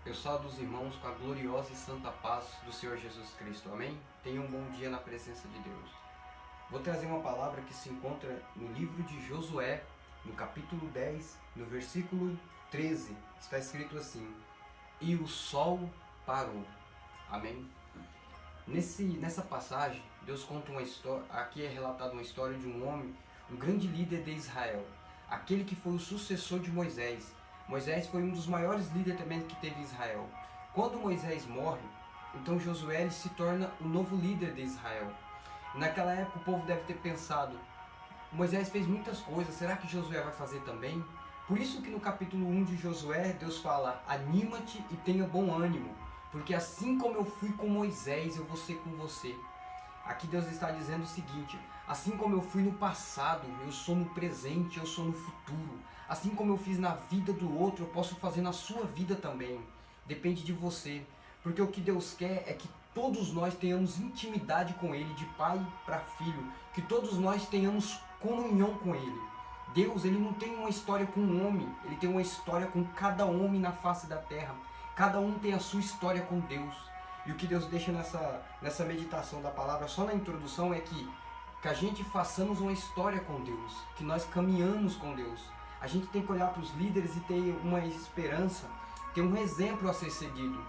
Eu saldo os irmãos com a gloriosa e santa paz do Senhor Jesus Cristo. Amém? Tenham um bom dia na presença de Deus. Vou trazer uma palavra que se encontra no livro de Josué, no capítulo 10, no versículo 13. Está escrito assim: E o sol parou. Amém? Nessa passagem, Deus conta uma história. Aqui é relatada uma história de um homem, um grande líder de Israel, aquele que foi o sucessor de Moisés. Moisés foi um dos maiores líderes também que teve Israel. Quando Moisés morre, então Josué ele se torna o novo líder de Israel. Naquela época o povo deve ter pensado: Moisés fez muitas coisas, será que Josué vai fazer também? Por isso que no capítulo 1 de Josué, Deus fala: anima-te e tenha bom ânimo, porque assim como eu fui com Moisés, eu vou ser com você. Aqui Deus está dizendo o seguinte: assim como eu fui no passado, eu sou no presente, eu sou no futuro. Assim como eu fiz na vida do outro, eu posso fazer na sua vida também. Depende de você. Porque o que Deus quer é que todos nós tenhamos intimidade com Ele, de pai para filho. Que todos nós tenhamos comunhão com Ele. Deus, Ele não tem uma história com um homem. Ele tem uma história com cada homem na face da terra. Cada um tem a sua história com Deus. E o que Deus deixa nessa meditação da palavra, só na introdução, é que a gente façamos uma história com Deus. Que nós caminhamos com Deus. A gente tem que olhar para os líderes e ter uma esperança, ter um exemplo a ser seguido.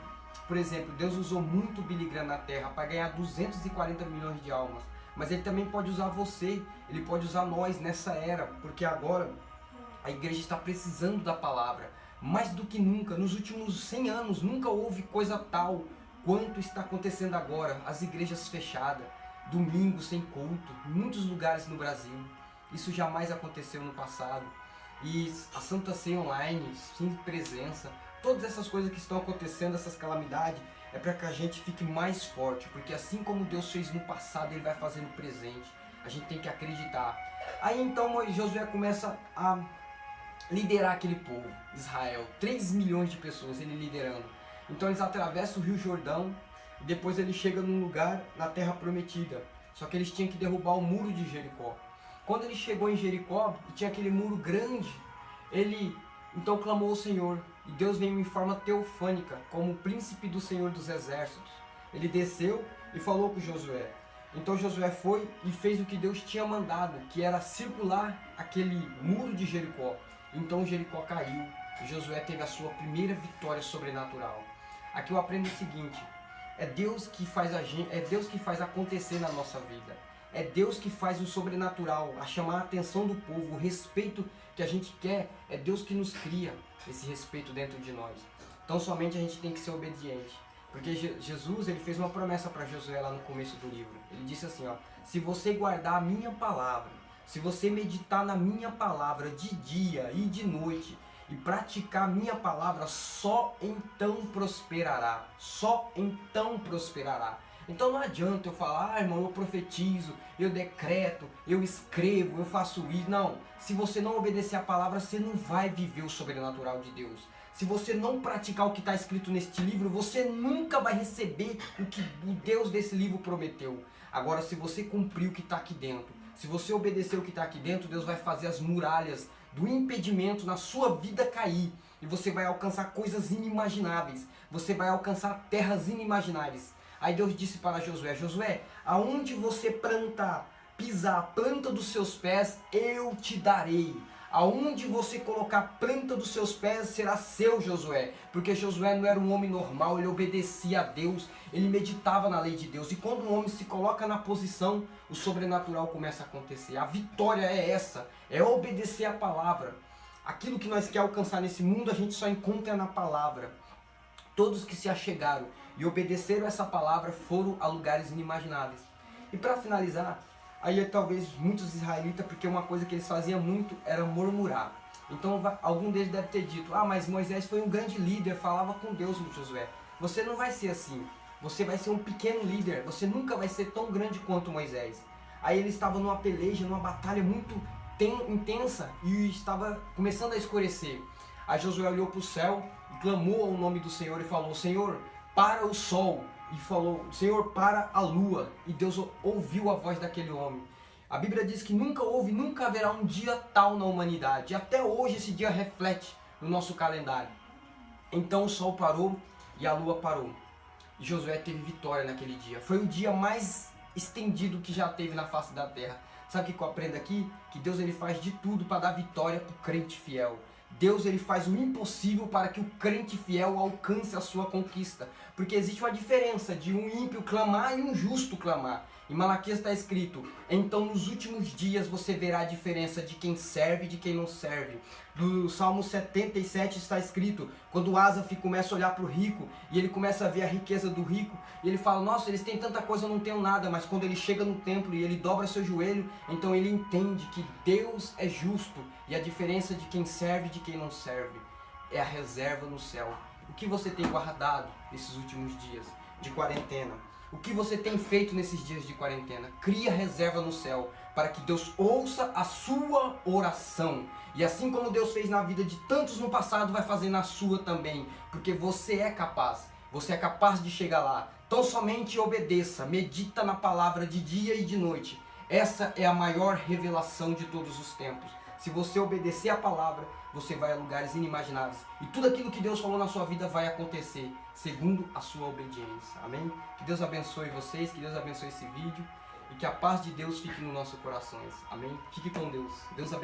Por exemplo, Deus usou muito Billy Graham na terra para ganhar 240 milhões de almas. Mas Ele também pode usar você, Ele pode usar nós nessa era, porque agora a igreja está precisando da palavra. Mais do que nunca, nos últimos 100 anos, nunca houve coisa tal quanto está acontecendo agora. As igrejas fechadas, domingo sem culto, em muitos lugares no Brasil. Isso jamais aconteceu no passado. E a Santa Ceia online, sem presença, todas essas coisas que estão acontecendo, essas calamidades, é para que a gente fique mais forte, porque assim como Deus fez no passado, Ele vai fazer no presente. A gente tem que acreditar. Aí então Josué começa a liderar aquele povo, Israel, 3 milhões de pessoas ele liderando. Então eles atravessam o Rio Jordão e depois ele chega num lugar na Terra Prometida. Só que eles tinham que derrubar o muro de Jericó. Quando ele chegou em Jericó e tinha aquele muro grande, ele então clamou ao Senhor. E Deus veio em forma teofânica, como o príncipe do Senhor dos Exércitos. Ele desceu e falou com Josué. Então Josué foi e fez o que Deus tinha mandado, que era circular aquele muro de Jericó. Então Jericó caiu e Josué teve a sua primeira vitória sobrenatural. Aqui eu aprendo o seguinte: é Deus que faz acontecer na nossa vida. É Deus que faz o sobrenatural, a chamar a atenção do povo, o respeito que a gente quer, é Deus que nos cria esse respeito dentro de nós. Então somente a gente tem que ser obediente. Porque Jesus ele fez uma promessa para Josué lá no começo do livro. Ele disse assim, ó: se você guardar a minha palavra, se você meditar na minha palavra de dia e de noite, e praticar a minha palavra, só então prosperará. Só então prosperará. Então não adianta eu falar: irmão, eu profetizo, eu decreto, eu escrevo, eu faço isso. Não, se você não obedecer a palavra, você não vai viver o sobrenatural de Deus. Se você não praticar o que está escrito neste livro, você nunca vai receber o que o Deus desse livro prometeu. Agora, se você cumprir o que está aqui dentro, se você obedecer o que está aqui dentro, Deus vai fazer as muralhas do impedimento na sua vida cair. E você vai alcançar coisas inimagináveis. Você vai alcançar terras inimagináveis. Aí Deus disse para Josué: Josué, aonde você pisar a planta dos seus pés, eu te darei. Aonde você colocar a planta dos seus pés será seu, Josué. Porque Josué não era um homem normal, ele obedecia a Deus, ele meditava na lei de Deus. E quando um homem se coloca na posição, o sobrenatural começa a acontecer. A vitória é essa, é obedecer a palavra. Aquilo que nós queremos alcançar nesse mundo, a gente só encontra na palavra. Todos que se achegaram e obedeceram essa palavra foram a lugares inimagináveis. E para finalizar, aí talvez muitos israelitas, porque uma coisa que eles faziam muito era murmurar. Então algum deles deve ter dito: ah, mas Moisés foi um grande líder, falava com Deus no Josué. Você não vai ser assim. Você vai ser um pequeno líder. Você nunca vai ser tão grande quanto Moisés. Aí ele estava numa peleja, numa batalha muito intensa e estava começando a escurecer. Aí Josué olhou para o céu e clamou ao nome do Senhor e falou: Senhor, para o sol. E falou: Senhor, para a lua. E Deus ouviu a voz daquele homem. A Bíblia diz que nunca houve, nunca haverá um dia tal na humanidade. E até hoje esse dia reflete no nosso calendário. Então o sol parou e a lua parou. E Josué teve vitória naquele dia. Foi o dia mais estendido que já teve na face da terra. Sabe o que eu aprendo aqui? Que Deus ele faz de tudo para dar vitória para o crente fiel. Deus ele faz o impossível para que o crente fiel alcance a sua conquista. Porque existe uma diferença de um ímpio clamar e um justo clamar. Em Malaquias está escrito: então nos últimos dias você verá a diferença de quem serve e de quem não serve. Do Salmo 77 está escrito: quando o Asaf começa a olhar para o rico e ele começa a ver a riqueza do rico, e ele fala: nossa, eles têm tanta coisa, eu não tenho nada. Mas quando ele chega no templo e ele dobra seu joelho, então ele entende que Deus é justo e a diferença de quem serve e de quem não serve é a reserva no céu. O que você tem guardado nesses últimos dias de quarentena? O que você tem feito nesses dias de quarentena? Cria reserva no céu para que Deus ouça a sua oração. E assim como Deus fez na vida de tantos no passado, vai fazer na sua também. Porque você é capaz. Você é capaz de chegar lá. Então somente obedeça. Medita na palavra de dia e de noite. Essa é a maior revelação de todos os tempos. Se você obedecer a palavra, você vai a lugares inimagináveis. E tudo aquilo que Deus falou na sua vida vai acontecer segundo a sua obediência. Amém? Que Deus abençoe vocês, que Deus abençoe esse vídeo e que a paz de Deus fique nos nossos corações. Amém? Fique com Deus. Deus abençoe.